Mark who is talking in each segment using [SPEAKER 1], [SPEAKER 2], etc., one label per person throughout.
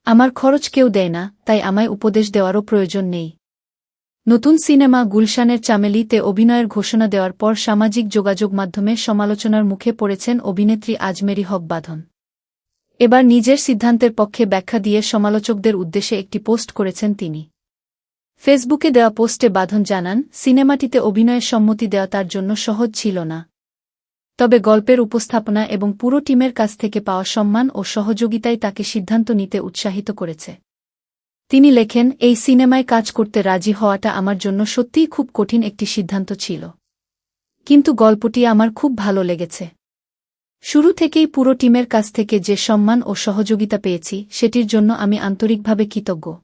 [SPEAKER 1] আমার খরচ কেউ দেয় না, তাই আমায় উপদেশ দেওয়ারও প্রয়োজন নেই। নতুন সিনেমা গুলশানের চামেলি-তে অভিনয়ের ঘোষণা দেওয়ার পর সামাজিক যোগাযোগ মাধ্যমে সমালোচনার মুখে পড়েছেন অভিনেত্রী আজমেরী হক বাঁধন। এবার নিজের সিদ্ধান্তের পক্ষে ব্যাখ্যা দিয়ে সমালোচকদের উদ্দেশ্যে একটি পোস্ট করেছেন তিনি। ফেসবুকে দেওয়া পোস্টে বাঁধন জানান, সিনেমাটিতে অভিনয়ের সম্মতি দেওয়া তার জন্য সহজ ছিল না। তবে গল্পের উপস্থাপনা এবং পুরো টিমের কাছ থেকে পাওয়া সম্মান ও সহযোগিতাই তাকে সিদ্ধান্ত নিতে উৎসাহিত করেছে। তিনি লেখেন, এই সিনেমায় কাজ করতে রাজি হওয়াটা আমার জন্য সত্যিই খুব কঠিন একটি সিদ্ধান্ত ছিল। কিন্তু গল্পটি আমার খুব ভালো লেগেছে। শুরু থেকেই পুরো টিমের কাছ থেকে যে সম্মান ও সহযোগিতা পেয়েছি সেটির জন্য আমি আন্তরিকভাবে কৃতজ্ঞ।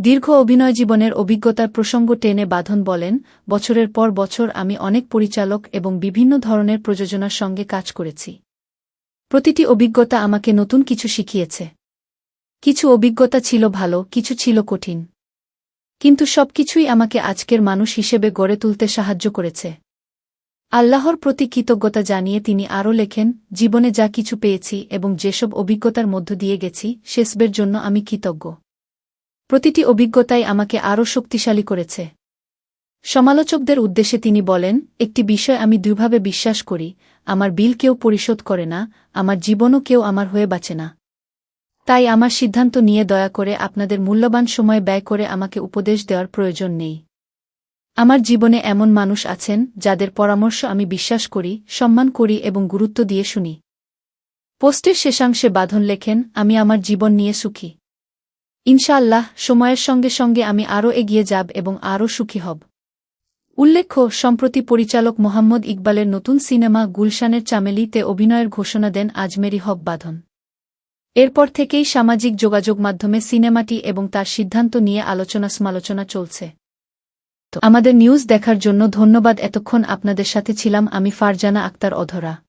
[SPEAKER 1] দীর্ঘ অভিনয় জীবনের অভিজ্ঞতার প্রসঙ্গ টেনে বাঁধন বলেন, বছরের পর বছর আমি অনেক পরিচালক এবং বিভিন্ন ধরনের প্রযোজনার সঙ্গে কাজ করেছি। প্রতিটি অভিজ্ঞতা আমাকে নতুন কিছু শিখিয়েছে। কিছু অভিজ্ঞতা ছিল ভালো, কিছু ছিল কঠিন। কিন্তু সবকিছুই আমাকে আজকের মানুষ হিসেবে গড়ে তুলতে সাহায্য করেছে। আল্লাহর প্রতি কৃতজ্ঞতা জানিয়ে তিনি আরও লেখেন, জীবনে যা কিছু পেয়েছি এবং যেসব অভিজ্ঞতার মধ্য দিয়ে গেছি সেসবের জন্য আমি কৃতজ্ঞ। প্রতিটি অভিজ্ঞতাই আমাকে আরও শক্তিশালী করেছে। সমালোচকদের উদ্দেশ্যে তিনি বলেন, একটি বিষয় আমি দৃঢ়ভাবে বিশ্বাস করি, আমার বিল কেউ পরিশোধ করে না, আমার জীবনও কেউ আমার হয়ে বাঁচে না। তাই আমার সিদ্ধান্ত নিয়ে দয়া করে আপনাদের মূল্যবান সময় ব্যয় করে আমাকে উপদেশ দেওয়ার প্রয়োজন নেই। আমার জীবনে এমন মানুষ আছেন যাদের পরামর্শ আমি বিশ্বাস করি, সম্মান করি এবং গুরুত্ব দিয়ে শুনি। পোস্টের শেষাংশে বাঁধন লেখেন, আমি আমার জীবন নিয়ে সুখী। ইনশাআল্লাহ সময়ের সঙ্গে সঙ্গে আমি আরও এগিয়ে যাব এবং আরও সুখী হব। উল্লেখ্য, সম্প্রতি পরিচালক মোহাম্মদ ইকবালের নতুন সিনেমা গুলশানের চামেলি-তে অভিনয়ের ঘোষণা দেন আজমেরী হক বাঁধন। এরপর থেকেই সামাজিক যোগাযোগ মাধ্যমে সিনেমাটি এবং তার সিদ্ধান্ত নিয়ে সমালোচনা চলছে। আমাদের নিউজ দেখার জন্য ধন্যবাদ। এতক্ষণ আপনাদের সাথে ছিলাম আমি ফারজানা আক্তার অধরা।